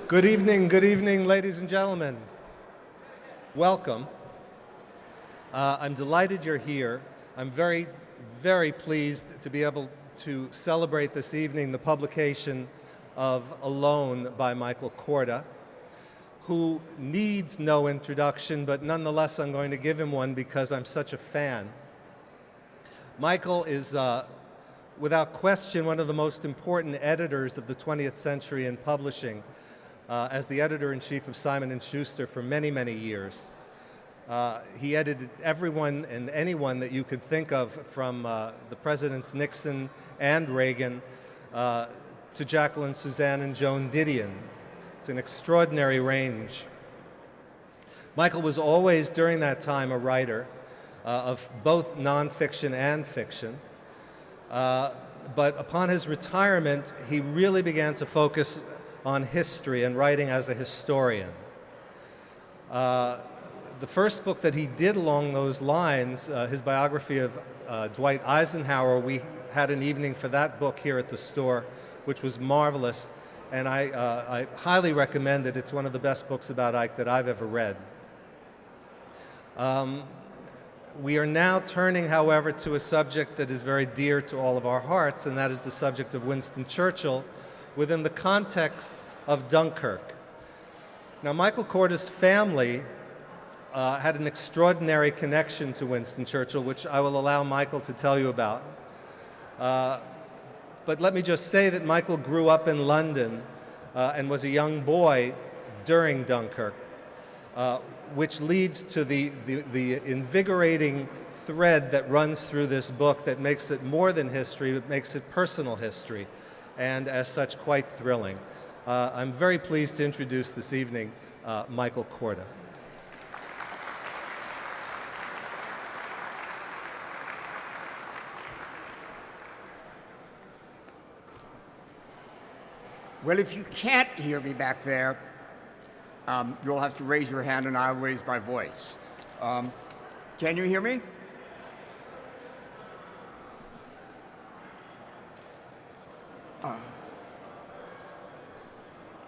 Good evening, ladies and gentlemen. Welcome. I'm delighted you're here. I'm very, very pleased to be able to celebrate this evening the publication of Alone by Michael Korda, who needs no introduction, but nonetheless I'm going to give him one because I'm such a fan. Michael is, without question, one of the most important editors of the 20th century in publishing, as the editor-in-chief of Simon & Schuster for many, many years. He edited everyone and anyone that you could think of, from the Presidents Nixon and Reagan to Jacqueline Suzanne and Joan Didion. It's an extraordinary range. Michael was always, during that time, a writer of both nonfiction and fiction. But upon his retirement, he really began to focus on history and writing as a historian. The first book that he did along those lines, his biography of Dwight Eisenhower, we had an evening for that book here at the store, which was marvelous, and I highly recommend it. It's one of the best books about Ike that I've ever read. We are now turning, however, to a subject that is very dear to all of our hearts, and that is the subject of Winston Churchill within the context of Dunkirk. Now, Michael Korda's family had an extraordinary connection to Winston Churchill, which I will allow Michael to tell you about. But let me just say that Michael grew up in London and was a young boy during Dunkirk, which leads to the invigorating thread that runs through this book that makes it more than history, but makes it personal history, and as such, quite thrilling. I'm very pleased to introduce this evening Michael Korda. Well, if you can't hear me back there, you'll have to raise your hand and I'll raise my voice. Can you hear me?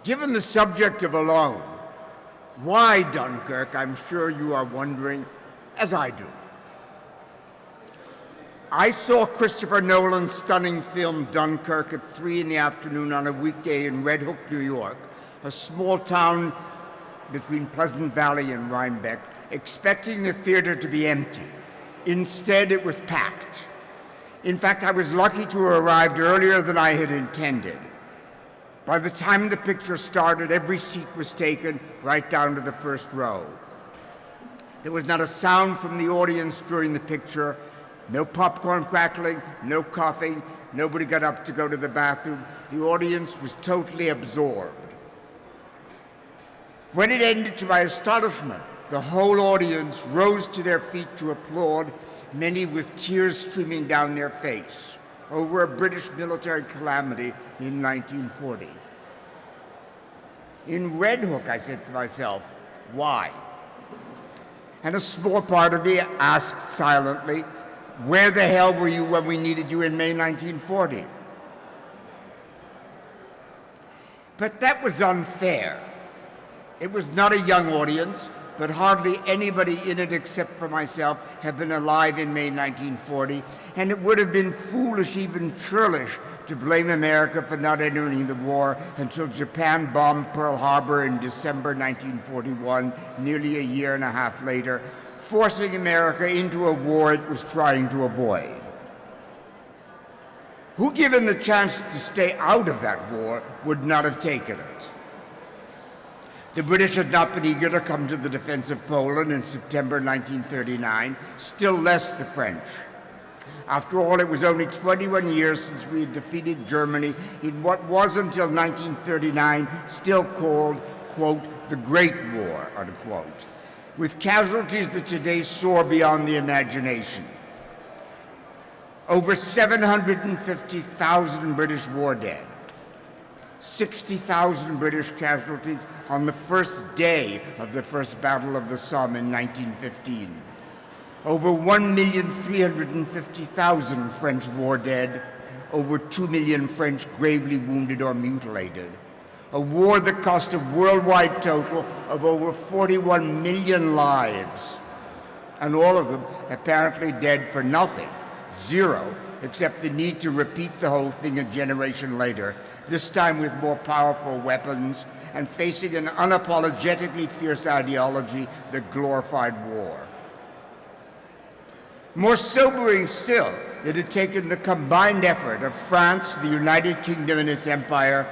Given the subject of Alone, why Dunkirk, I'm sure you are wondering, as I do. I saw Christopher Nolan's stunning film Dunkirk at 3 in the afternoon on a weekday in Red Hook, New York, a small town between Pleasant Valley and Rhinebeck, expecting the theater to be empty. Instead, it was packed. In fact, I was lucky to have arrived earlier than I had intended. By the time the picture started, every seat was taken, right down to the first row. There was not a sound from the audience during the picture, no popcorn crackling, no coughing, nobody got up to go to the bathroom. The audience was totally absorbed. When it ended, to my astonishment, the whole audience rose to their feet to applaud, many with tears streaming down their face, over a British military calamity in 1940. In Red Hook, I said to myself, why? And a small part of me asked silently, where the hell were you when we needed you in May 1940? But that was unfair. It was not a young audience, but hardly anybody in it except for myself had been alive in May 1940, and it would have been foolish, even churlish, to blame America for not entering the war until Japan bombed Pearl Harbor in December 1941, nearly a year and a half later, forcing America into a war it was trying to avoid. Who, given the chance to stay out of that war, would not have taken it? The British had not been eager to come to the defense of Poland in September 1939, still less the French. After all, it was only 21 years since we had defeated Germany in what was until 1939 still called, quote, the Great War, unquote, with casualties that today soar beyond the imagination. Over 750,000 British war dead, 60,000 British casualties on the first day of the First Battle of the Somme in 1915. Over 1,350,000 French war dead, over 2 million French gravely wounded or mutilated. a war that cost a worldwide total of over 41 million lives, and all of them apparently dead for nothing, zero, except the need to repeat the whole thing a generation later, this time with more powerful weapons and facing an unapologetically fierce ideology that glorified war. More sobering still, it had taken the combined effort of France, the United Kingdom and its empire,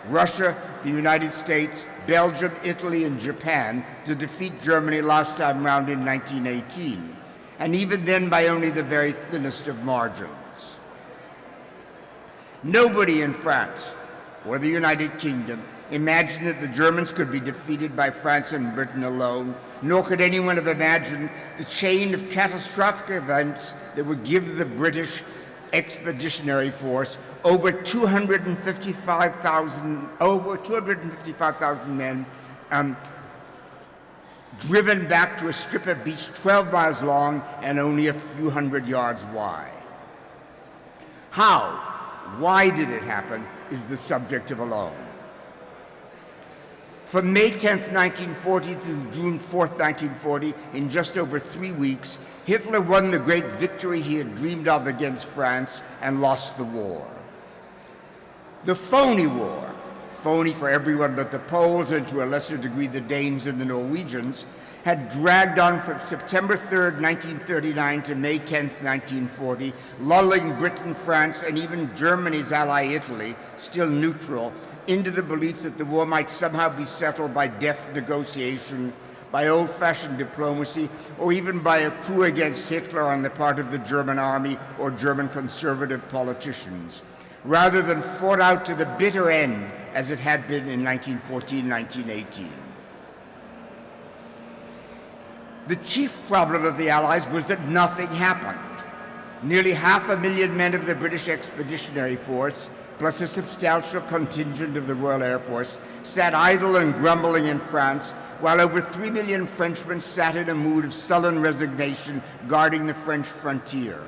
Russia, the United States, Belgium, Italy, and Japan to defeat Germany last time round in 1918, and even then by only the very thinnest of margins. Nobody in France or the United Kingdom imagined that the Germans could be defeated by France and Britain alone, nor could anyone have imagined the chain of catastrophic events that would give the British Expeditionary Force over 255,000 men driven back to a strip of beach 12 miles long and only a few hundred yards wide. How? Why did it happen is the subject of Alone. From May 10th, 1940 to June 4th, 1940, in just over 3 weeks, Hitler won the great victory he had dreamed of against France and lost the war. The phony war, phony for everyone but the Poles and to a lesser degree the Danes and the Norwegians, had dragged on from September 3rd, 1939 to May 10th, 1940, lulling Britain, France, and even Germany's ally Italy, still neutral, into the belief that the war might somehow be settled by deft negotiation, by old-fashioned diplomacy, or even by a coup against Hitler on the part of the German army or German conservative politicians, rather than fought out to the bitter end as it had been in 1914-1918. The chief problem of the Allies was that nothing happened. Nearly 500,000 men of the British Expeditionary Force, plus a substantial contingent of the Royal Air Force, sat idle and grumbling in France, while over 3 million Frenchmen sat in a mood of sullen resignation guarding the French frontier.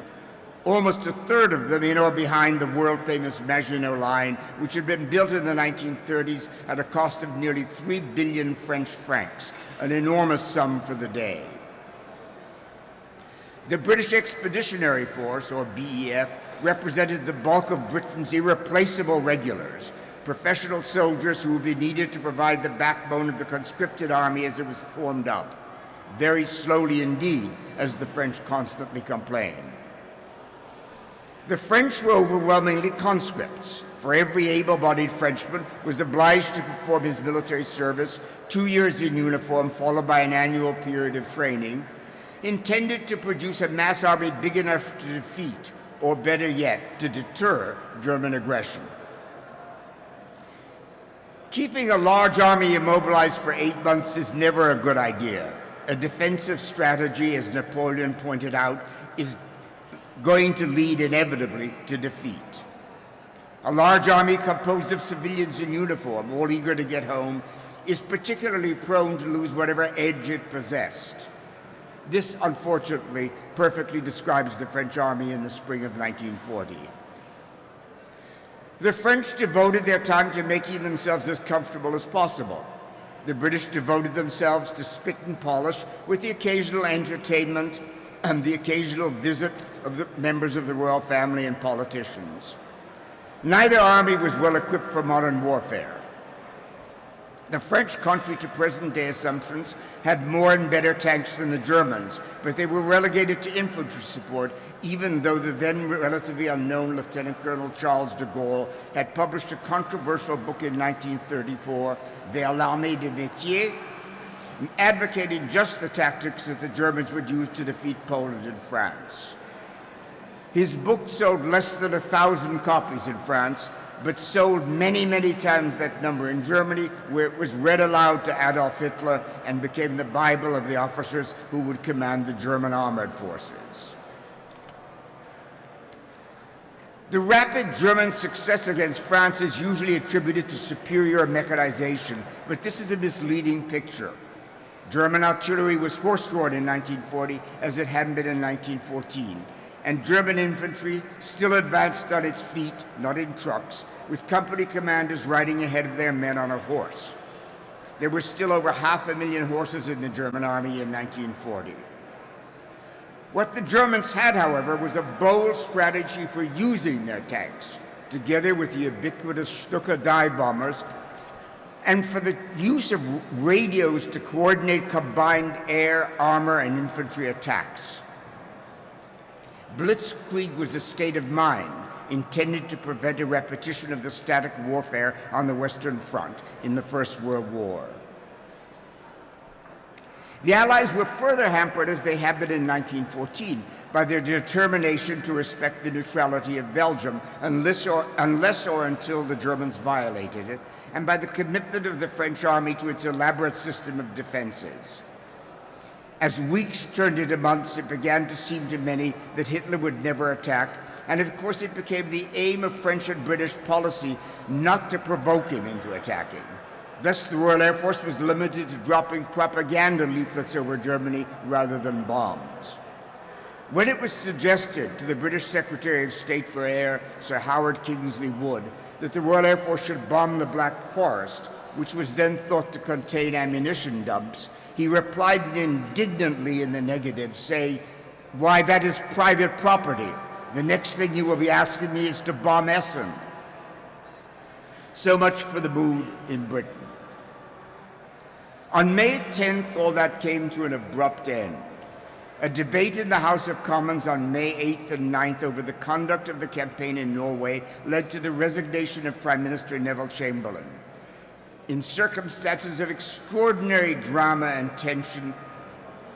Almost a third of them in or behind the world-famous Maginot Line, which had been built in the 1930s at a cost of nearly 3 billion French francs, an enormous sum for the day. The British Expeditionary Force, or BEF, represented the bulk of Britain's irreplaceable regulars, professional soldiers who would be needed to provide the backbone of the conscripted army as it was formed up. Very slowly indeed, as the French constantly complained. The French were overwhelmingly conscripts, for every able-bodied Frenchman was obliged to perform his military service, 2 years in uniform followed by an annual period of training, intended to produce a mass army big enough to defeat, or better yet, to deter German aggression. Keeping a large army immobilized for 8 months is never a good idea. A defensive strategy, as Napoleon pointed out, is going to lead inevitably to defeat. A large army composed of civilians in uniform, all eager to get home, is particularly prone to lose whatever edge it possessed. This, unfortunately, perfectly describes the French army in the spring of 1940. The French devoted their time to making themselves as comfortable as possible. The British devoted themselves to spit and polish, with the occasional entertainment and the occasional visit of the members of the royal family and politicians. Neither army was well equipped for modern warfare. The French, contrary to present-day assumptions, had more and better tanks than the Germans, but they were relegated to infantry support, even though the then relatively unknown Lieutenant Colonel Charles de Gaulle had published a controversial book in 1934, Vers l'armée de métier, advocating just the tactics that the Germans would use to defeat Poland and France. His book sold less than 1,000 copies in France, but sold many, many times that number in Germany, where it was read aloud to Adolf Hitler and became the Bible of the officers who would command the German armored forces. The rapid German success against France is usually attributed to superior mechanization, but this is a misleading picture. German artillery was horse-drawn in 1940 as it hadn't been in 1914. And German infantry still advanced on its feet, not in trucks, with company commanders riding ahead of their men on a horse. There were still over 500,000 horses in the German army in 1940. What the Germans had, however, was a bold strategy for using their tanks, together with the ubiquitous Stuka dive bombers, and for the use of radios to coordinate combined air, armor, and infantry attacks. Blitzkrieg was a state of mind intended to prevent a repetition of the static warfare on the Western Front in the First World War. The Allies were further hampered, as they had been in 1914, by their determination to respect the neutrality of Belgium unless or until the Germans violated it, and by the commitment of the French army to its elaborate system of defenses. As weeks turned into months, it began to seem to many that Hitler would never attack, and of course it became the aim of French and British policy not to provoke him into attacking. Thus, the Royal Air Force was limited to dropping propaganda leaflets over Germany rather than bombs. When it was suggested to the British Secretary of State for Air, Sir Howard Kingsley Wood, that the Royal Air Force should bomb the Black Forest, which was then thought to contain ammunition dumps, he replied indignantly in the negative, saying, "Why, that is private property. The next thing you will be asking me is to bomb Essen." So much for the mood in Britain. On May 10th, all that came to an abrupt end. A debate in the House of Commons on May 8th and 9th over the conduct of the campaign in Norway led to the resignation of Prime Minister Neville Chamberlain. In circumstances of extraordinary drama and tension,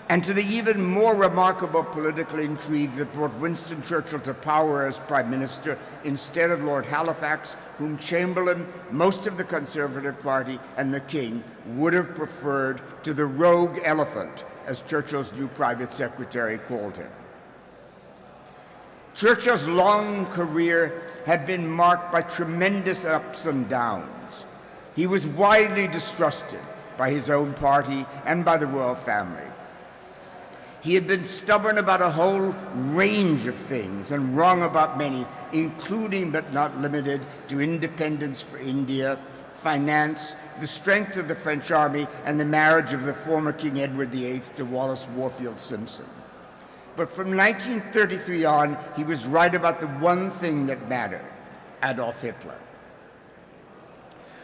and to the even more remarkable political intrigue that brought Winston Churchill to power as Prime Minister instead of Lord Halifax, whom Chamberlain, most of the Conservative Party, and the King would have preferred to the rogue elephant, as Churchill's new private secretary called him. Churchill's long career had been marked by tremendous ups and downs. He was widely distrusted by his own party and by the royal family. He had been stubborn about a whole range of things and wrong about many, including but not limited to independence for India, finance, the strength of the French army, and the marriage of the former King Edward VIII to Wallace Warfield Simpson. But from 1933 on, he was right about the one thing that mattered: Adolf Hitler.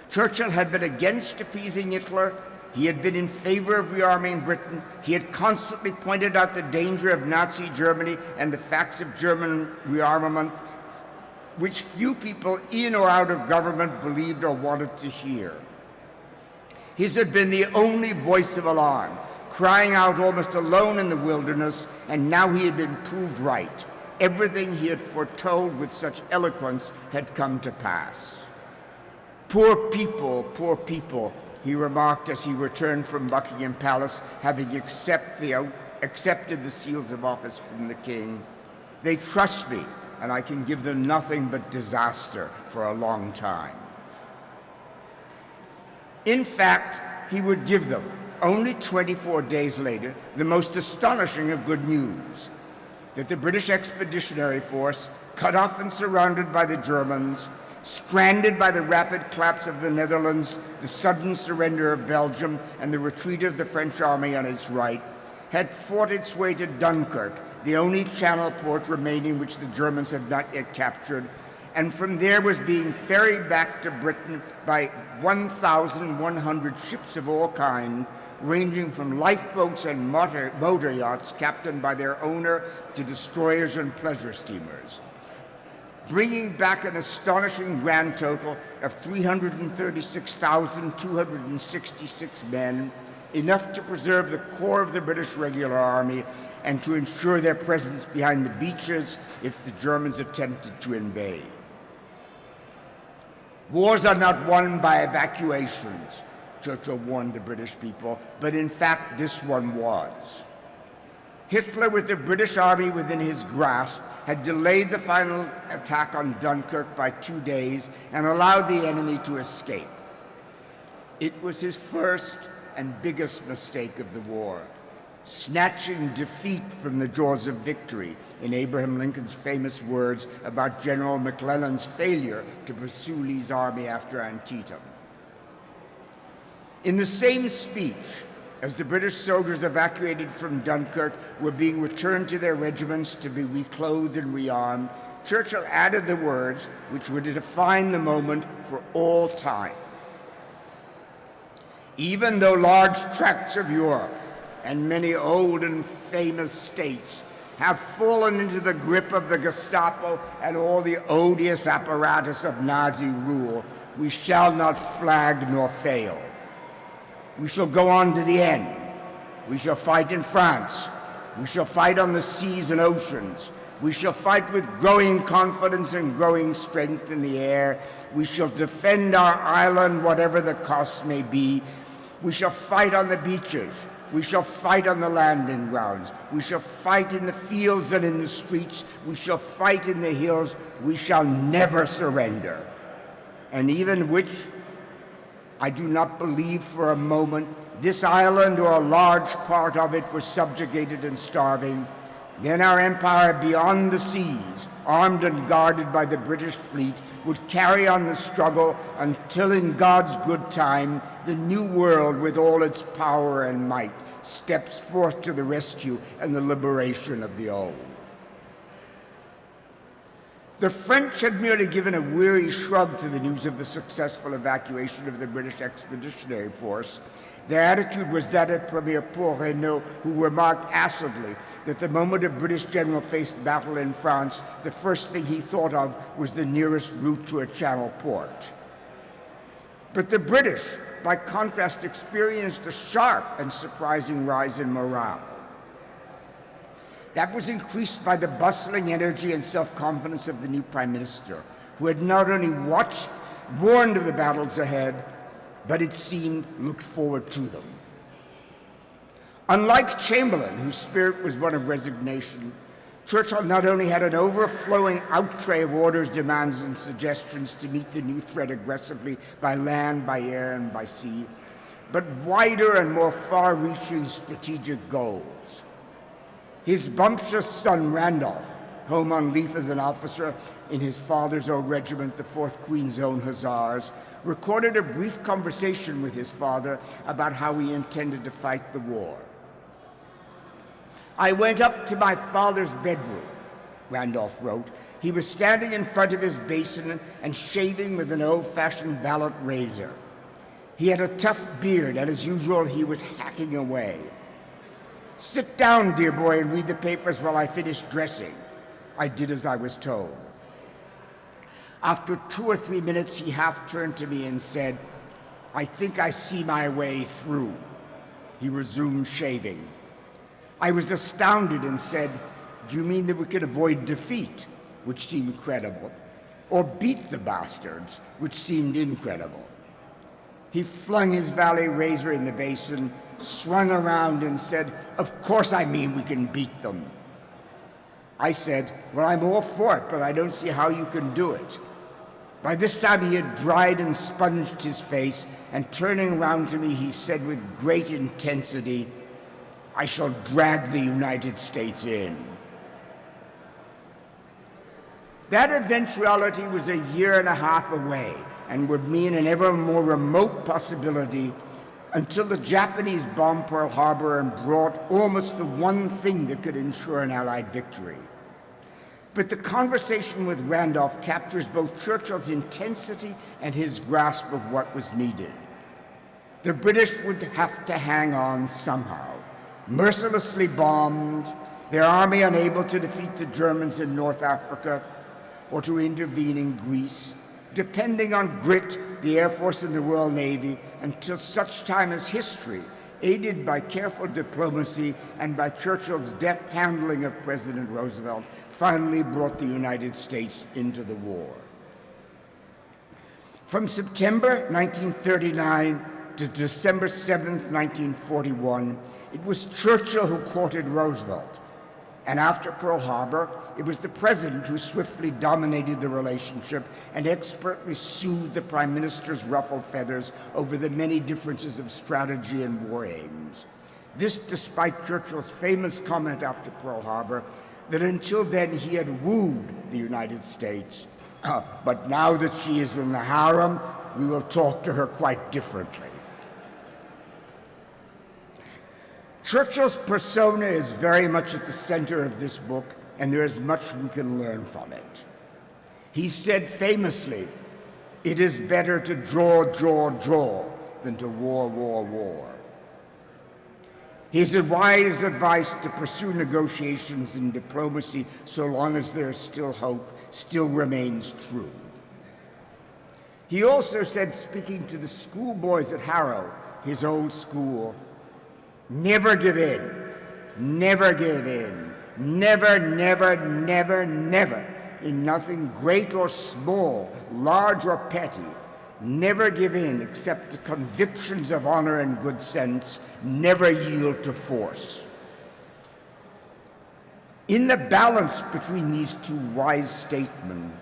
Churchill had been against appeasing Hitler. He had been in favor of rearming Britain. He had constantly pointed out the danger of Nazi Germany and the facts of German rearmament, which few people in or out of government believed or wanted to hear. His had been the only voice of alarm, crying out almost alone in the wilderness, and now he had been proved right. Everything he had foretold with such eloquence had come to pass. Poor people, he remarked as he returned from Buckingham Palace, having accepted the seals of office from the King. They trust me, and I can give them nothing but disaster for a long time. In fact, he would give them, only 24 days later, the most astonishing of good news: that the British Expeditionary Force, cut off and surrounded by the Germans, stranded by the rapid collapse of the Netherlands, the sudden surrender of Belgium, and the retreat of the French army on its right, had fought its way to Dunkirk, the only channel port remaining which the Germans had not yet captured, and from there was being ferried back to Britain by 1,100 ships of all kinds, ranging from lifeboats and motor yachts captained by their owner to destroyers and pleasure steamers, bringing back an astonishing grand total of 336,266 men, enough to preserve the core of the British regular army and to ensure their presence behind the beaches if the Germans attempted to invade. Wars are not won by evacuations, Churchill warned the British people, but in fact this one was. Hitler, with the British army within his grasp, had delayed the final attack on Dunkirk by 2 days and allowed the enemy to escape. It was his first and biggest mistake of the war. snatching defeat from the jaws of victory, in Abraham Lincoln's famous words about General McClellan's failure to pursue Lee's army after Antietam. In the same speech, as the British soldiers evacuated from Dunkirk were being returned to their regiments to be reclothed and rearmed, Churchill added the words which would define the moment for all time. Even though large tracts of Europe and many old and famous states have fallen into the grip of the Gestapo and all the odious apparatus of Nazi rule, we shall not flag nor fail. We shall go on to the end. We shall fight in France. We shall fight on the seas and oceans. We shall fight with growing confidence and growing strength in the air. We shall defend our island, whatever the cost may be. We shall fight on the beaches. We shall fight on the landing grounds. We shall fight in the fields and in the streets. We shall fight in the hills. We shall never surrender. And even which I do not believe for a moment this island or a large part of it was subjugated and starving, then our empire beyond the seas, armed and guarded by the British fleet, would carry on the struggle until in God's good time, the new world with all its power and might steps forth to the rescue and the liberation of the old. The French had merely given a weary shrug to the news of the successful evacuation of the British Expeditionary Force. Their attitude was that of Premier Paul Reynaud, who remarked acidly that the moment a British general faced battle in France, the first thing he thought of was the nearest route to a Channel port. But the British, by contrast, experienced a sharp and surprising rise in morale. That was increased by the bustling energy and self-confidence of the new Prime Minister, who had not only warned of the battles ahead, but it seemed looked forward to them. Unlike Chamberlain, whose spirit was one of resignation, Churchill not only had an overflowing outtray of orders, demands, and suggestions to meet the new threat aggressively by land, by air, and by sea, but wider and more far-reaching strategic goals. His bumptious son, Randolph, home on leave as an officer in his father's old regiment, the 4th Queen's Own Hussars, recorded a brief conversation with his father about how he intended to fight the war. "I went up to my father's bedroom," Randolph wrote. "He was standing in front of his basin and shaving with an old-fashioned valet razor. He had a tough beard, and as usual, he was hacking away. 'Sit down, dear boy, and read the papers while I finish dressing.' I did as I was told. After 2 or 3 minutes, he half turned to me and said, 'I think I see my way through.' He resumed shaving. I was astounded and said, 'Do you mean that we could avoid defeat?' which seemed credible, or beat the bastards, which seemed incredible. He flung his valet razor in the basin, swung around and said, 'Of course I mean we can beat them.' I said, 'Well, I'm all for it, but I don't see how you can do it.' By this time he had dried and sponged his face, and turning around to me, he said with great intensity, 'I shall drag the United States in.' That eventuality was a year and a half away and would mean an ever more remote possibility until the Japanese bombed Pearl Harbor and brought almost the one thing that could ensure an Allied victory. But the conversation with Randolph captures both Churchill's intensity and his grasp of what was needed. The British would have to hang on somehow, mercilessly bombed, their army unable to defeat the Germans in North Africa or to intervene in Greece, depending on grit, the Air Force and the Royal Navy, until such time as history, aided by careful diplomacy and by Churchill's deft handling of President Roosevelt, finally brought the United States into the war. From September 1939 to December 7th, 1941, it was Churchill who courted Roosevelt. And after Pearl Harbor, it was the president who swiftly dominated the relationship and expertly soothed the prime minister's ruffled feathers over the many differences of strategy and war aims. This despite Churchill's famous comment after Pearl Harbor that until then he had wooed the United States. But now that she is in the harem, we will talk to her quite differently. Churchill's persona is very much at the center of this book, and there is much we can learn from it. He said famously, "It is better to draw, draw, draw than to war, war, war." His wise advice to pursue negotiations and diplomacy so long as there is still hope still remains true. He also said, speaking to the schoolboys at Harrow, his old school, "Never give in, never give in, never, never, never, never, in nothing great or small, large or petty. Never give in except to convictions of honor and good sense. Never yield to force." In the balance between these two wise statesmen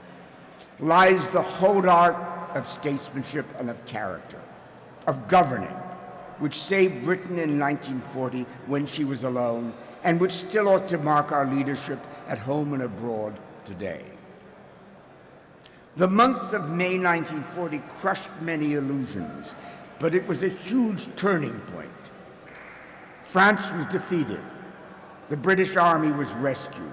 lies the whole art of statesmanship and of character, of governing, which saved Britain in 1940 when she was alone, and which still ought to mark our leadership at home and abroad today. The month of May 1940 crushed many illusions, but it was a huge turning point. France was defeated. The British Army was rescued.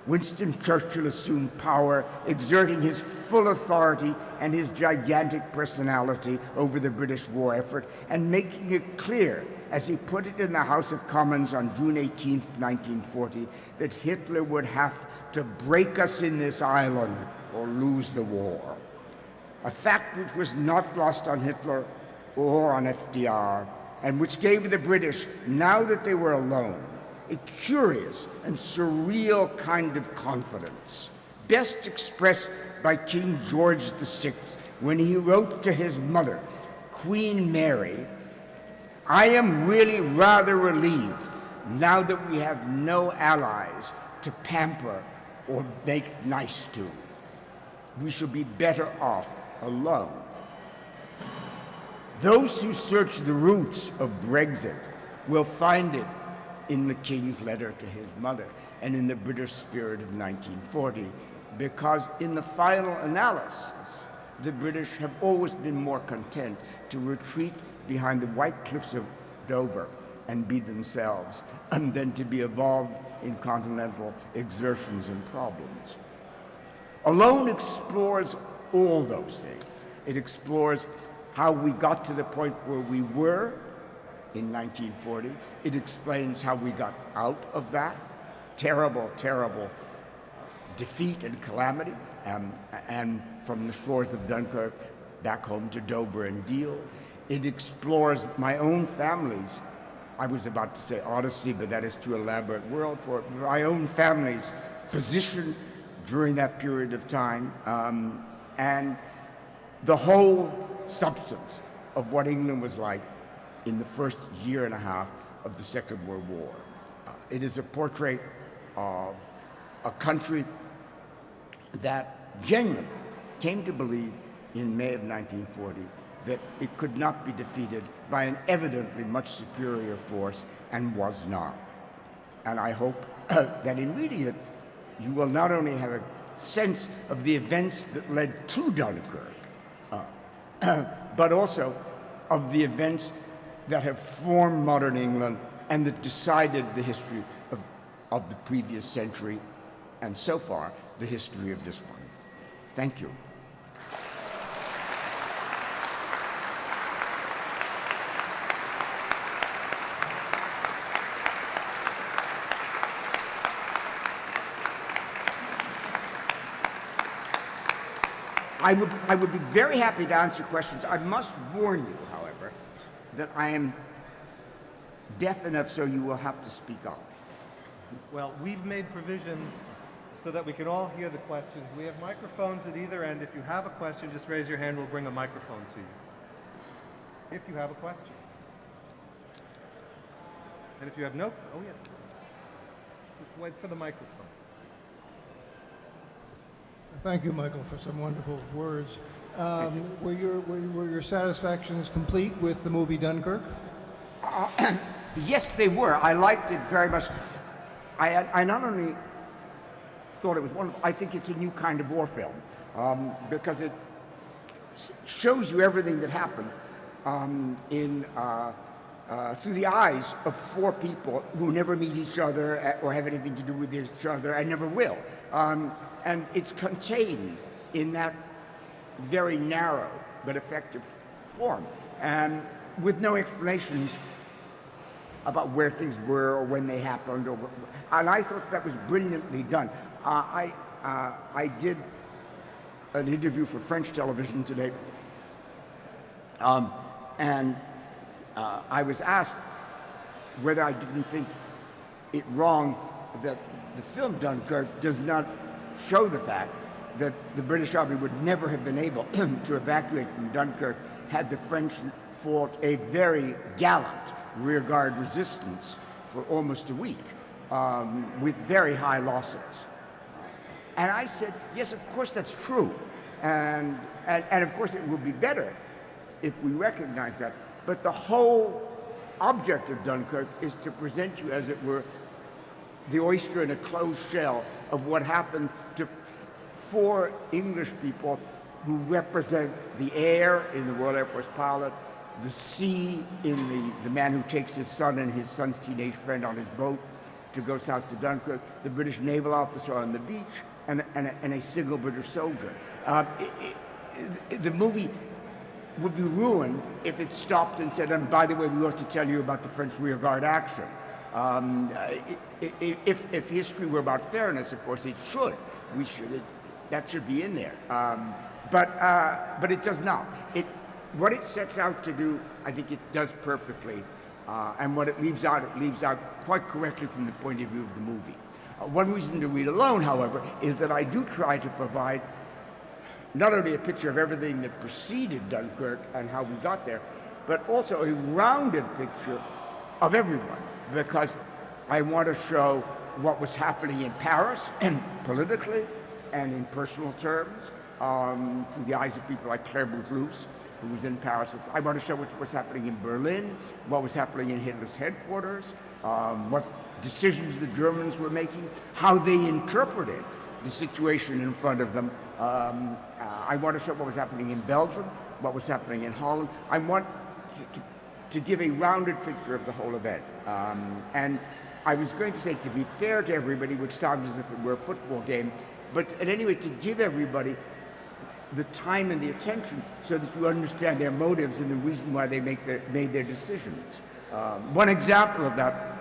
Winston Churchill assumed power, exerting his full authority and his gigantic personality over the British war effort, and making it clear, as he put it in the House of Commons on June 18, 1940, that Hitler would have to break us in this island or lose the war. A fact which was not lost on Hitler or on FDR, and which gave the British, now that they were alone, a curious and surreal kind of confidence, best expressed by King George VI when he wrote to his mother, Queen Mary, "I am really rather relieved now that we have no allies to pamper or make nice to. We shall be better off alone." Those who search the roots of Brexit will find it in the King's letter to his mother and in the British spirit of 1940, because in the final analysis, the British have always been more content to retreat behind the white cliffs of Dover and be themselves, and than to be involved in continental exertions and problems. Alone explores all those things. It explores how we got to the point where we were in 1940. It explains how we got out of that terrible, terrible defeat and calamity, and from the shores of Dunkirk back home to Dover and Deal. It explores my own family's, I was about to say odyssey, but that is too elaborate word for it, my own family's position during that period of time, and the whole substance of what England was like in the first year and a half of the Second World War. It is a portrait of a country that genuinely came to believe in May of 1940 that it could not be defeated by an evidently much superior force, and was not. And I hope that in reading it, you will not only have a sense of the events that led to Dunkirk, but also of the events that have formed modern England and that decided the history of the previous century, and so far, the history of this one. Thank you. I would be very happy to answer questions. I must warn you, however, that I am deaf enough so you will have to speak up. Well, we've made provisions so that we can all hear the questions. We have microphones at either end. If you have a question, just raise your hand. We'll bring a microphone to you. If you have a question. And if you have no, oh yes. Just wait for the microphone. Thank you, Michael, for some wonderful words. Were your satisfactions complete with the movie Dunkirk? Yes, they were. I liked it very much. I not only thought it was wonderful, I think it's a new kind of war film because it shows you everything that happened through the eyes of four people who never meet each other or have anything to do with each other and never will. And it's contained in that very narrow but effective form, and with no explanations about where things were or when they happened. And I thought that was brilliantly done. I did an interview for French television today, and I was asked whether I didn't think it wrong that the film Dunkirk does not show the fact that the British Army would never have been able to evacuate from Dunkirk had the French fought a very gallant rearguard resistance for almost a week with very high losses. And I said, yes, of course that's true. And of course it will be better if we recognize that. But the whole object of Dunkirk is to present you, as it were, the oyster in a closed shell of what happened to four English people who represent the air in the Royal Air Force pilot, the sea in the man who takes his son and his son's teenage friend on his boat to go south to Dunkirk, the British naval officer on the beach, and a single British soldier. The movie would be ruined if it stopped and said, and by the way, we ought to tell you about the French rearguard action. If history were about fairness, of course it should. That should be in there. But it does not. What it sets out to do, I think it does perfectly. And what it leaves out quite correctly from the point of view of the movie. One reason to read alone, however, is that I do try to provide not only a picture of everything that preceded Dunkirk and how we got there, but also a rounded picture of everyone, because I want to show what was happening in Paris, and politically and in personal terms, through the eyes of people like Claire Bouthelous, who was in Paris. I want to show what was happening in Berlin, what was happening in Hitler's headquarters, what decisions the Germans were making, how they interpreted the situation in front of them. I want to show what was happening in Belgium, what was happening in Holland. I want to give a rounded picture of the whole event. And I was going to say, to be fair to everybody, which sounds as if it were a football game, but at any rate, to give everybody the time and the attention so that you understand their motives and the reason why they made their decisions. One example of that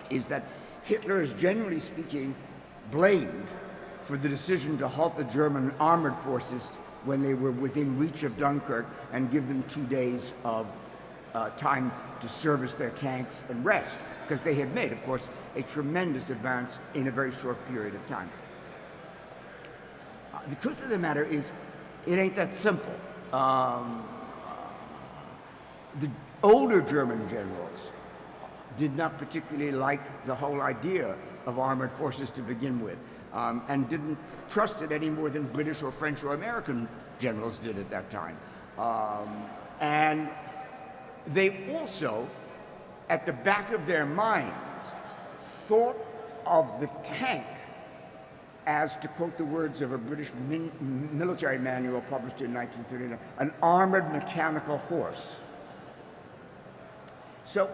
is that Hitler is, generally speaking, blamed for the decision to halt the German armored forces when they were within reach of Dunkirk and give them 2 days of time to service their tanks and rest, because they had made, of course, a tremendous advance in a very short period of time. The truth of the matter is, it ain't that simple. The older German generals did not particularly like the whole idea of armored forces to begin with, and didn't trust it any more than British or French or American generals did at that time. And they also, at the back of their minds, thought of the tank as, to quote the words of a British military manual published in 1939, an armored mechanical horse. So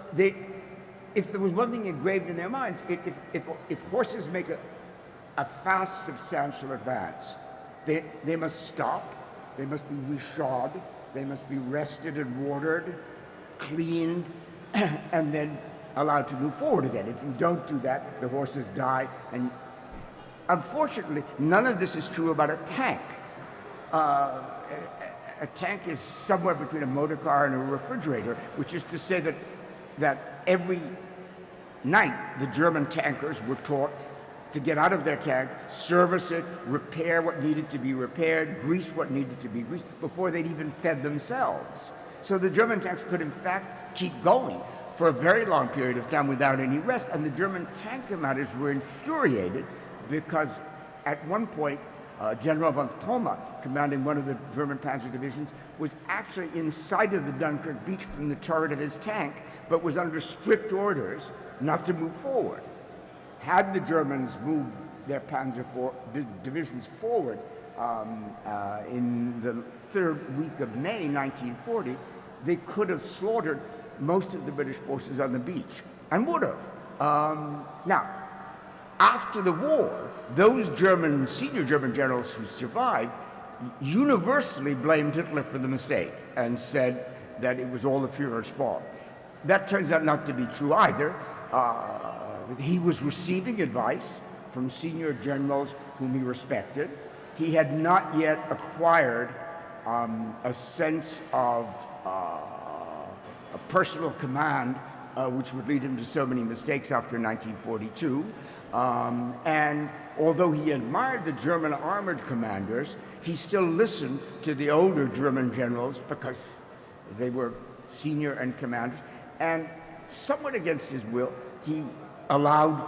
if there was one thing engraved in their minds, if horses make a fast, substantial advance, they must stop, they must be reshod, they must be rested and watered, cleaned, and then allowed to move forward again. If you don't do that, the horses die. And unfortunately, none of this is true about a tank. A tank is somewhere between a motor car and a refrigerator, which is to say that every night the German tankers were taught to get out of their tank, service it, repair what needed to be repaired, grease what needed to be greased, before they'd even fed themselves. So the German tanks could in fact keep going for a very long period of time without any rest. And the German tank commanders were infuriated because at one point General von Thoma, commanding one of the German panzer divisions, was actually in sight of the Dunkirk beach from the turret of his tank, but was under strict orders not to move forward. Had the Germans moved their divisions forward in the third week of May 1940, they could have slaughtered most of the British forces on the beach, and would have. Now, after the war, those senior German generals who survived universally blamed Hitler for the mistake and said that it was all the Führer's fault. That turns out not to be true either. He was receiving advice from senior generals whom he respected. He had not yet acquired a sense of a personal command, which would lead him to so many mistakes after 1942. And although he admired the German armored commanders, he still listened to the older German generals because they were senior and commanders. And somewhat against his will, he allowed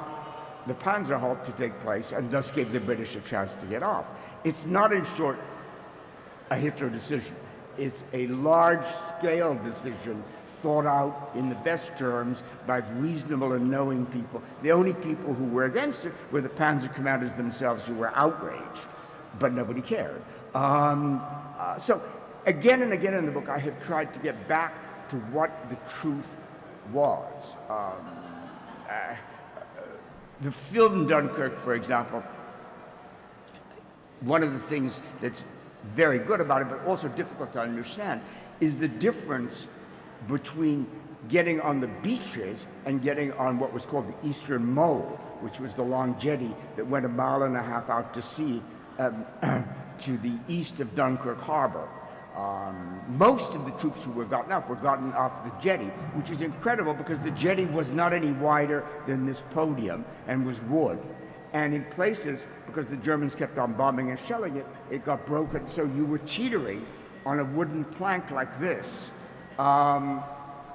the Panzer halt to take place and thus gave the British a chance to get off. It's not, in short, a Hitler decision. It's a large-scale decision thought out in the best terms by reasonable and knowing people. The only people who were against it were the Panzer commanders themselves, who were outraged, but nobody cared. So again and again in the book, I have tried to get back to what the truth was. The film Dunkirk, for example, one of the things that's very good about it, but also difficult to understand, is the difference between getting on the beaches and getting on what was called the Eastern Mole, which was the long jetty that went 1.5 miles out to sea to the east of Dunkirk harbor. Most of the troops who were gotten off the jetty, which is incredible because the jetty was not any wider than this podium and was wood. And in places, because the Germans kept on bombing and shelling it, it got broken. So you were teetering on a wooden plank like this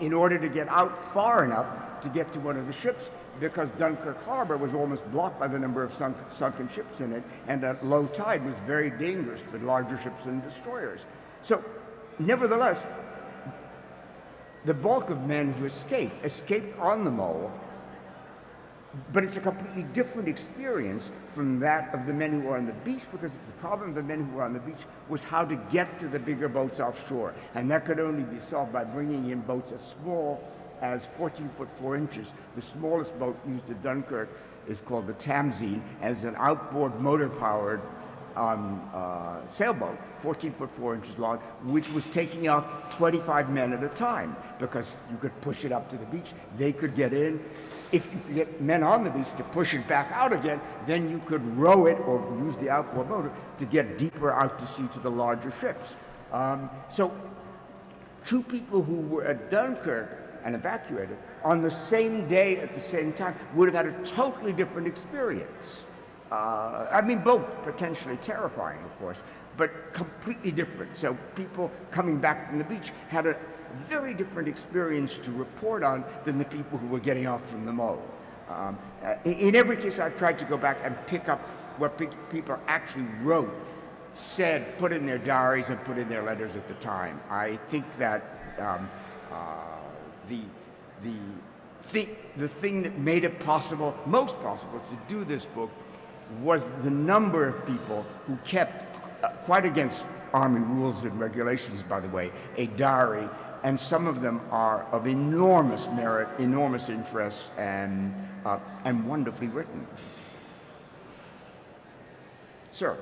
in order to get out far enough to get to one of the ships, because Dunkirk harbor was almost blocked by the number of sunken ships in it, and at low tide was very dangerous for larger ships and destroyers. So, nevertheless, the bulk of men who escaped on the Mole, but it's a completely different experience from that of the men who were on the beach, because the problem of the men who were on the beach was how to get to the bigger boats offshore. And that could only be solved by bringing in boats as small as 14 foot 4 inches. The smallest boat used at Dunkirk is called the Tamzine, as an outboard motor-powered sailboat, 14 foot 4 inches long, which was taking off 25 men at a time, because you could push it up to the beach, they could get in. If you could get men on the beach to push it back out again, then you could row it or use the outboard motor to get deeper out to sea to the larger ships. So two people who were at Dunkirk and evacuated on the same day at the same time would have had a totally different experience. I mean, both potentially terrifying, of course, but completely different. So people coming back from the beach had a very different experience to report on than the people who were getting off from the Mole. In every case, I've tried to go back and pick up what people actually wrote, said, put in their diaries, and put in their letters at the time. I think that the thing that made it possible, most possible, to do this book was the number of people who kept, quite against Army rules and regulations, by the way, a diary, and some of them are of enormous merit, enormous interest, and wonderfully written. Sir.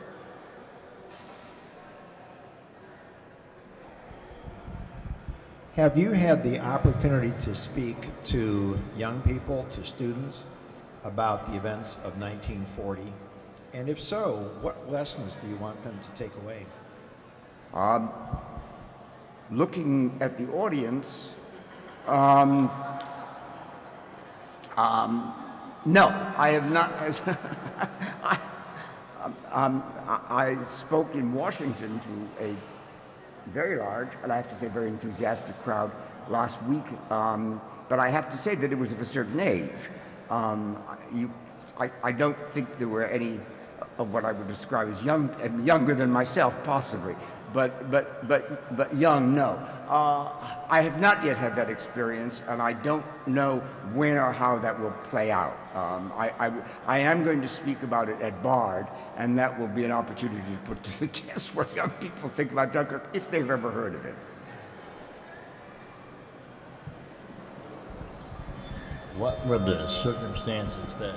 Have you had the opportunity to speak to young people, to students, about the events of 1940? And if so, what lessons do you want them to take away? Looking at the audience, no, I have not. I spoke in Washington to a very large, and I have to say very enthusiastic crowd last week, but I have to say that it was of a certain age. I don't think there were any of what I would describe as young, and younger than myself, possibly, but young, no. I have not yet had that experience, and I don't know when or how that will play out. I am going to speak about it at Bard, and that will be an opportunity to put to the test what young people think about Dunkirk, if they've ever heard of it. What were the circumstances that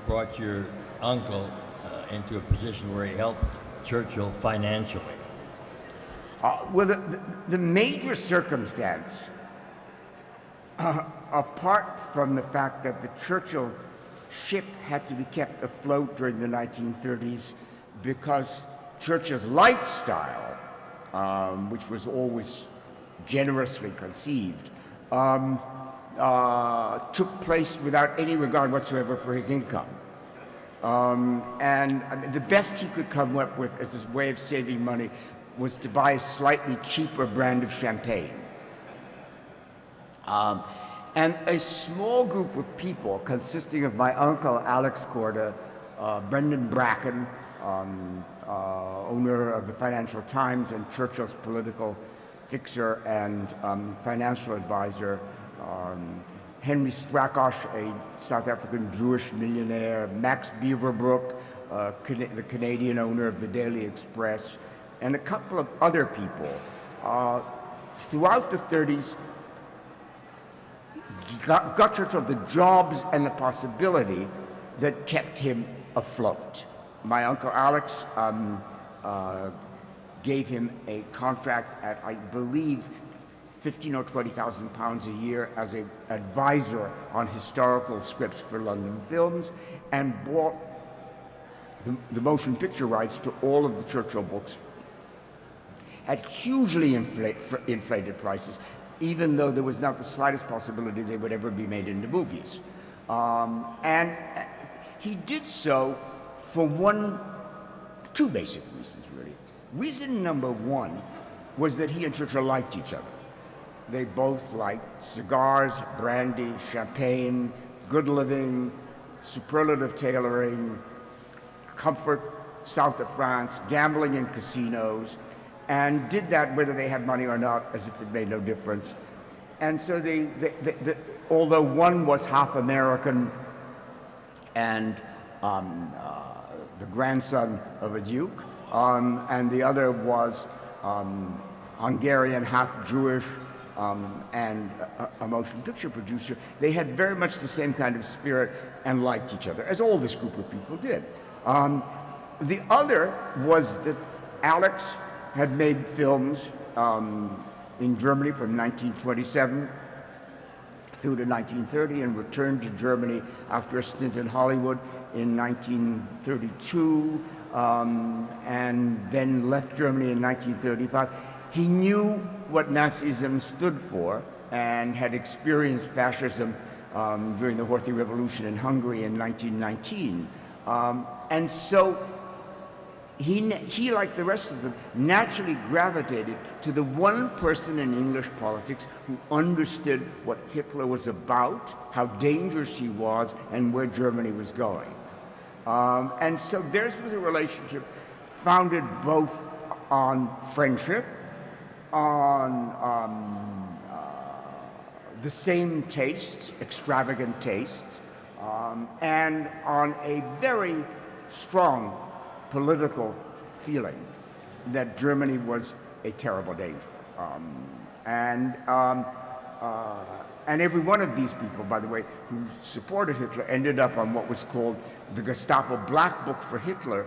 brought your uncle into a position where he helped Churchill financially? Well, the major circumstance, apart from the fact that the Churchill ship had to be kept afloat during the 1930s because Churchill's lifestyle, which was always generously conceived, took place without any regard whatsoever for his income. And I mean, the best he could come up with as his way of saving money was to buy a slightly cheaper brand of champagne. And a small group of people consisting of my uncle, Alex Korda, Brendan Bracken, owner of the Financial Times and Churchill's political fixer and financial advisor, Henry Strakosch, a South African Jewish millionaire, Max Beaverbrook, the Canadian owner of the Daily Express, and a couple of other people. Throughout the 30s, got Churchill the jobs and the possibility that kept him afloat. My uncle Alex gave him a contract at, I believe, 15 or 20,000 pounds a year as an advisor on historical scripts for London films, and bought the motion picture rights to all of the Churchill books at hugely inflated prices, even though there was not the slightest possibility they would ever be made into movies. And he did so for two basic reasons, really. Reason number one was that he and Churchill liked each other. They both liked cigars, brandy, champagne, good living, superlative tailoring, comfort south of France, gambling in casinos, and did that whether they had money or not, as if it made no difference. And so although one was half American and the grandson of a duke, and the other was Hungarian, half Jewish, and a motion picture producer, they had very much the same kind of spirit and liked each other, as all this group of people did. The other was that Alex had made films in Germany from 1927 through to 1930 and returned to Germany after a stint in Hollywood in 1932 and then left Germany in 1935. He knew what Nazism stood for and had experienced fascism during the Horthy Revolution in Hungary in 1919. And so he, like the rest of them, naturally gravitated to the one person in English politics who understood what Hitler was about, how dangerous he was, and where Germany was going. And so theirs was a relationship founded both on friendship, on the same tastes, extravagant tastes, and on a very strong political feeling that Germany was a terrible danger. And every one of these people, by the way, who supported Hitler ended up on what was called the Gestapo Black Book for Hitler,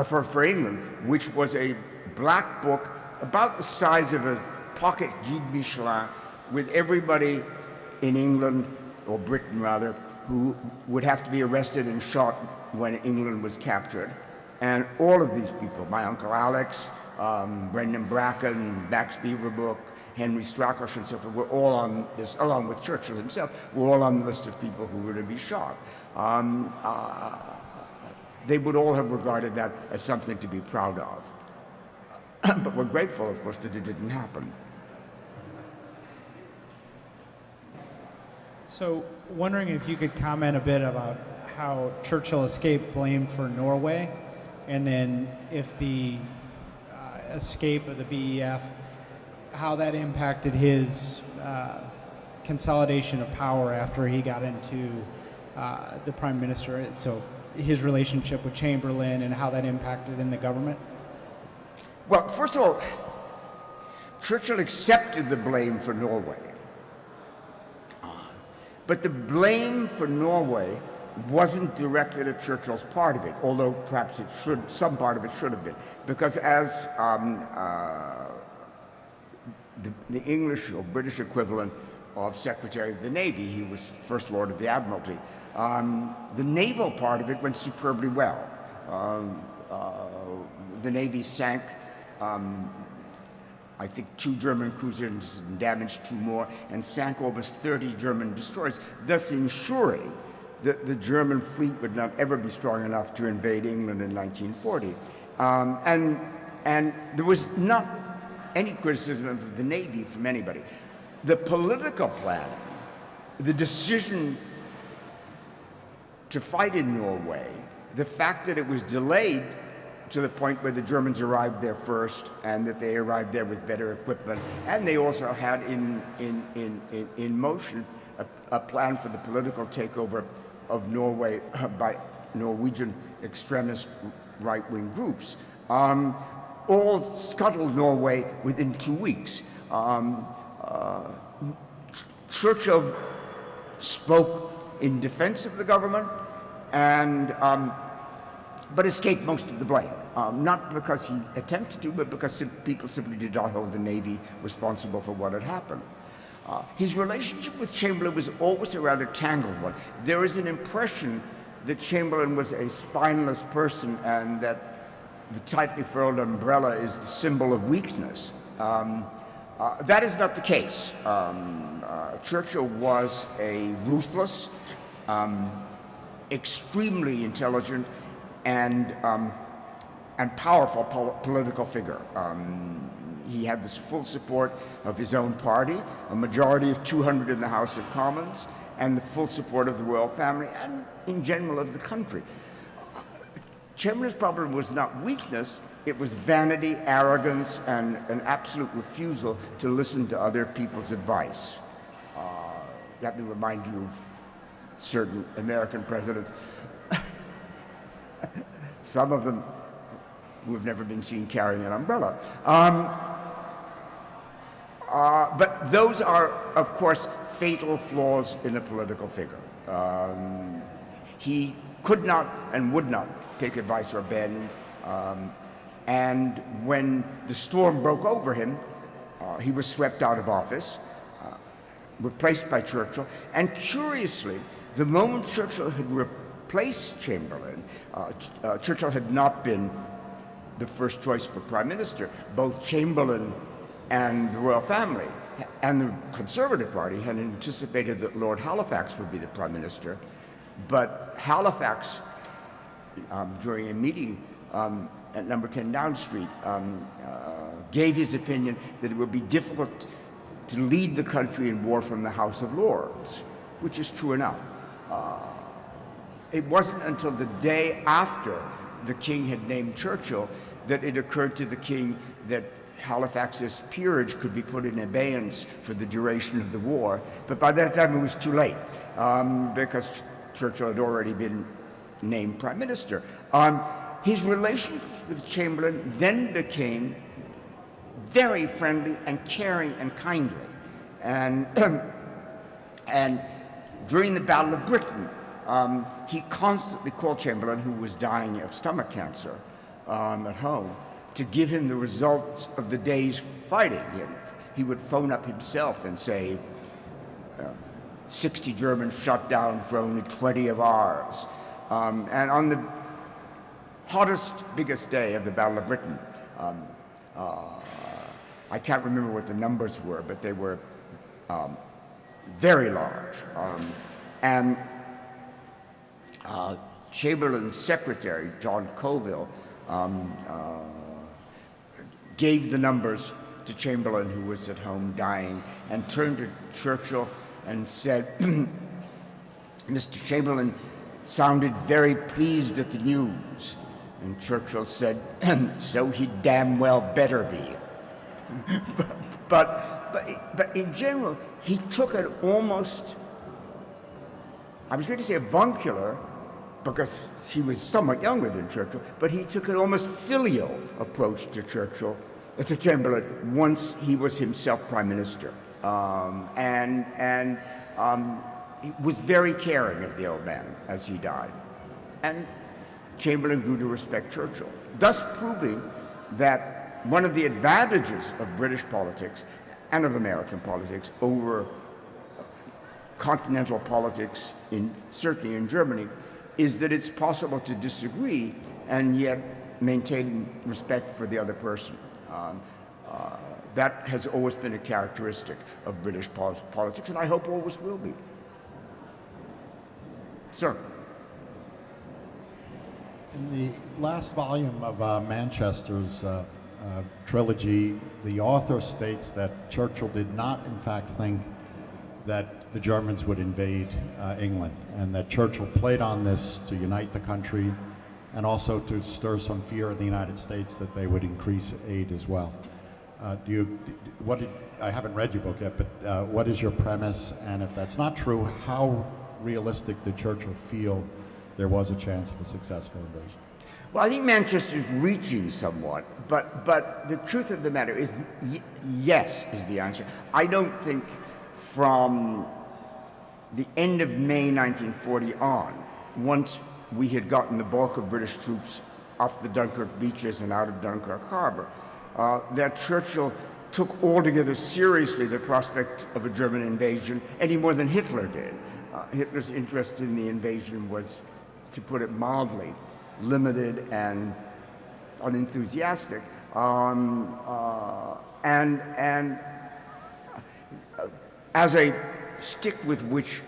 for England, which was a black book about the size of a pocket Guide Michelin, with everybody in England, or Britain rather, who would have to be arrested and shot when England was captured. And all of these people, my uncle Alex, Brendan Bracken, Max Beaverbrook, Henry Strakosch, and so forth, were all on this, along with Churchill himself, were all on the list of people who were to be shot. They would all have regarded that as something to be proud of. But we're grateful, of course, that it didn't happen. So, wondering if you could comment a bit about how Churchill escaped blame for Norway. and then if the escape of the BEF, how that impacted his consolidation of power after he got into the prime minister. So his relationship with Chamberlain and how that impacted in the government? Well, first of all, Churchill accepted the blame for Norway. But the blame for Norway wasn't directed at Churchill's part of it, although perhaps it should, some part of it should have been. Because as the English or British equivalent of Secretary of the Navy, he was First Lord of the Admiralty, the naval part of it went superbly well. The Navy sank, I think 2 German cruisers and damaged 2 more, and sank almost 30 German destroyers, thus ensuring that the German fleet would not ever be strong enough to invade England in 1940. And there was not any criticism of the Navy from anybody. The political planning, the decision to fight in Norway, the fact that it was delayed to the point where the Germans arrived there first, and that they arrived there with better equipment, and they also had in motion a plan for the political takeover of Norway by Norwegian extremist right-wing groups, all scuttled Norway within 2 weeks. Churchill spoke in defense of the government, but escaped most of the blame. Not because he attempted to, but because people simply did not hold the Navy responsible for what had happened. His relationship with Chamberlain was always a rather tangled one. There is an impression that Chamberlain was a spineless person and that the tightly furled umbrella is the symbol of weakness. That is not the case. Churchill was a ruthless, extremely intelligent, and powerful political figure. He had the full support of his own party, a majority of 200 in the House of Commons, and the full support of the royal family, and in general of the country. Chamberlain's problem was not weakness, it was vanity, arrogance, and an absolute refusal to listen to other people's advice. Let me remind you of certain American presidents, some of them who have never been seen carrying an umbrella. But those are, of course, fatal flaws in a political figure. He could not and would not take advice or bend. And when the storm broke over him, he was swept out of office, replaced by Churchill. And curiously, the moment Churchill had replaced Chamberlain, Churchill had not been the first choice for prime minister. Both Chamberlain and the royal family and the Conservative Party had anticipated that Lord Halifax would be the prime minister. But Halifax, during a meeting at number 10 Down Street, gave his opinion that it would be difficult to lead the country in war from the House of Lords, which is true enough. It wasn't until the day after the king had named Churchill that it occurred to the king that Halifax's peerage could be put in abeyance for the duration of the war. But by that time it was too late, because Churchill had already been named prime minister. His relations with Chamberlain then became very friendly and caring and kindly. And, and during the Battle of Britain, he constantly called Chamberlain, who was dying of stomach cancer at home, to give him the results of the day's fighting. He would phone up himself and say, 60 Germans shot down for only 20 of ours. And on the hottest, biggest day of the Battle of Britain, I can't remember what the numbers were, but they were very large. And Chamberlain's secretary, John Colville, gave the numbers to Chamberlain, who was at home dying, and turned to Churchill and said, Mr. Chamberlain sounded very pleased at the news. And Churchill said, so he damn well better be. but in general, he took it almost, I was going to say avuncular, because he was somewhat younger than Churchill, but he took an almost filial approach to to Chamberlain, once he was himself prime minister. He was very caring of the old man as he died. And Chamberlain grew to respect Churchill, thus proving that one of the advantages of British politics and of American politics over continental politics, certainly in Germany, is that it's possible to disagree and yet maintain respect for the other person. That has always been a characteristic of British politics, and I hope always will be. Sir. In the last volume of Manchester's trilogy, the author states that Churchill did not, in fact, think that the Germans would invade England, and that Churchill played on this to unite the country and also to stir some fear in the United States that they would increase aid as well. I haven't read your book yet, but what is your premise? And if that's not true, how realistic did Churchill feel there was a chance of a successful invasion? Well, I think Manchester's reaching somewhat, but the truth of the matter is, yes, is the answer. I don't think from the end of May 1940 on, once we had gotten the bulk of British troops off the Dunkirk beaches and out of Dunkirk harbor, that Churchill took altogether seriously the prospect of a German invasion any more than Hitler did. Hitler's interest in the invasion was, to put it mildly, limited and unenthusiastic. As a stick with which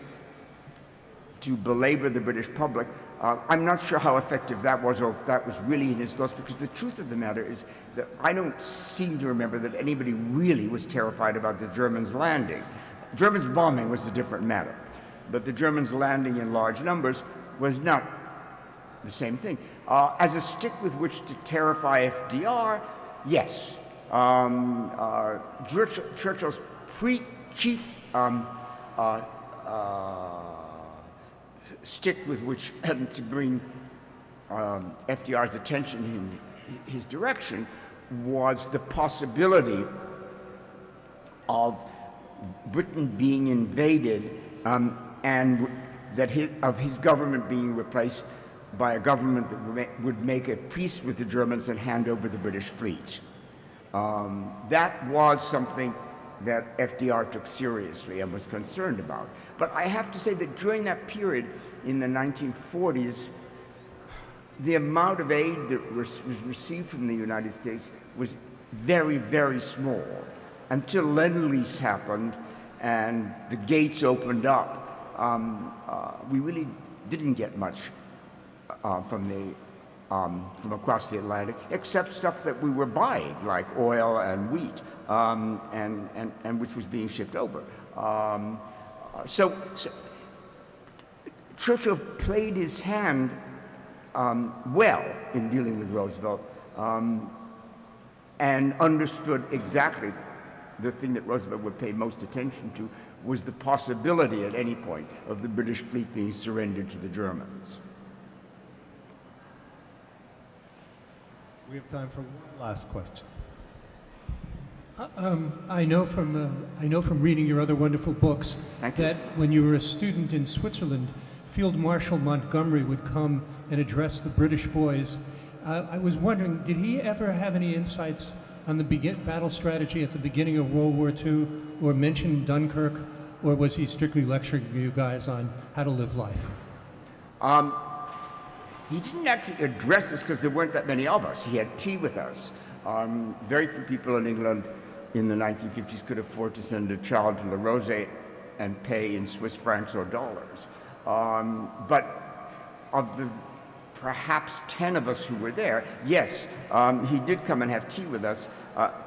to belabor the British public, I'm not sure how effective that was, or if that was really in his thoughts, because the truth of the matter is that I don't seem to remember that anybody really was terrified about the Germans landing. Germans bombing was a different matter, but the Germans landing in large numbers was not the same thing. As a stick with which to terrify FDR, yes. Churchill's chief stick with which to bring FDR's attention in his direction was the possibility of Britain being invaded and that his government being replaced by a government that would make a peace with the Germans and hand over the British fleet. That was something that FDR took seriously and was concerned about. But I have to say that during that period in the 1940s, the amount of aid that was received from the United States was very, very small until Lend-Lease happened and the gates opened up. We really didn't get much from across the Atlantic, except stuff that we were buying, like oil and wheat, and which was being shipped over. So Churchill played his hand well in dealing with Roosevelt, and understood exactly the thing that Roosevelt would pay most attention to was the possibility at any point of the British fleet being surrendered to the Germans. We have time for one last question. I know from reading your other wonderful books that when you were a student in Switzerland, Field Marshal Montgomery would come and address the British boys. I was wondering, did he ever have any insights on the battle strategy at the beginning of World War II, or mention Dunkirk, or was he strictly lecturing you guys on how to live life? He didn't actually address this because there weren't that many of us. He had tea with us. Very few people in England in the 1950s could afford to send a child to La Rose and pay in Swiss francs or dollars. But of the perhaps 10 of us who were there, yes, he did come and have tea with us.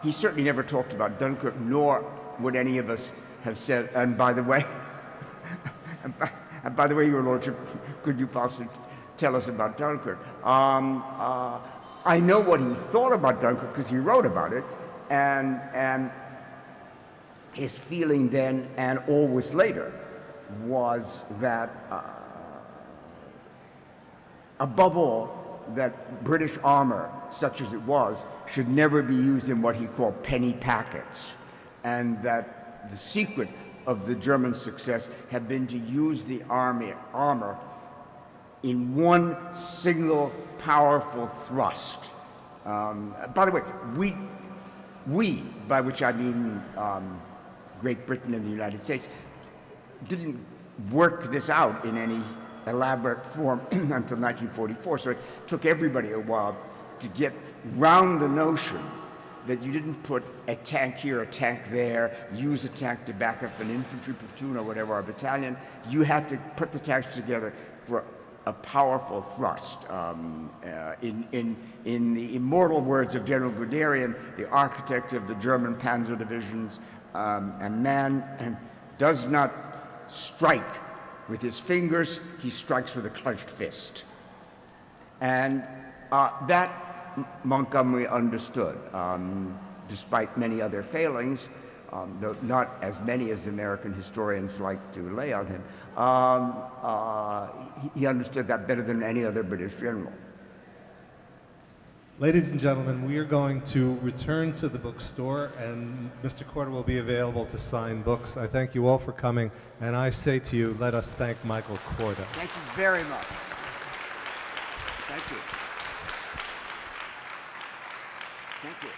He certainly never talked about Dunkirk, nor would any of us have said, and by the way, Your Lordship, could you possibly tell us about Dunkirk. I know what he thought about Dunkirk because he wrote about it, and his feeling then and always later was that, above all, that British armor, such as it was, should never be used in what he called penny packets, and that the secret of the German success had been to use the armor in one single powerful thrust. By the way, we, by which I mean Great Britain and the United States, didn't work this out in any elaborate form until 1944, so it took everybody a while to get round the notion that you didn't put a tank here, a tank there, use a tank to back up an infantry platoon or whatever, or a battalion. You had to put the tanks together for a powerful thrust. In the immortal words of General Guderian, the architect of the German panzer divisions, a man does not strike with his fingers, he strikes with a clenched fist. And that Montgomery understood, despite many other failings, though not as many as American historians like to lay on him. He understood that better than any other British general. Ladies and gentlemen, we are going to return to the bookstore, and Mr. Korda will be available to sign books. I thank you all for coming, and I say to you, let us thank Michael Korda. Thank you very much. Thank you. Thank you.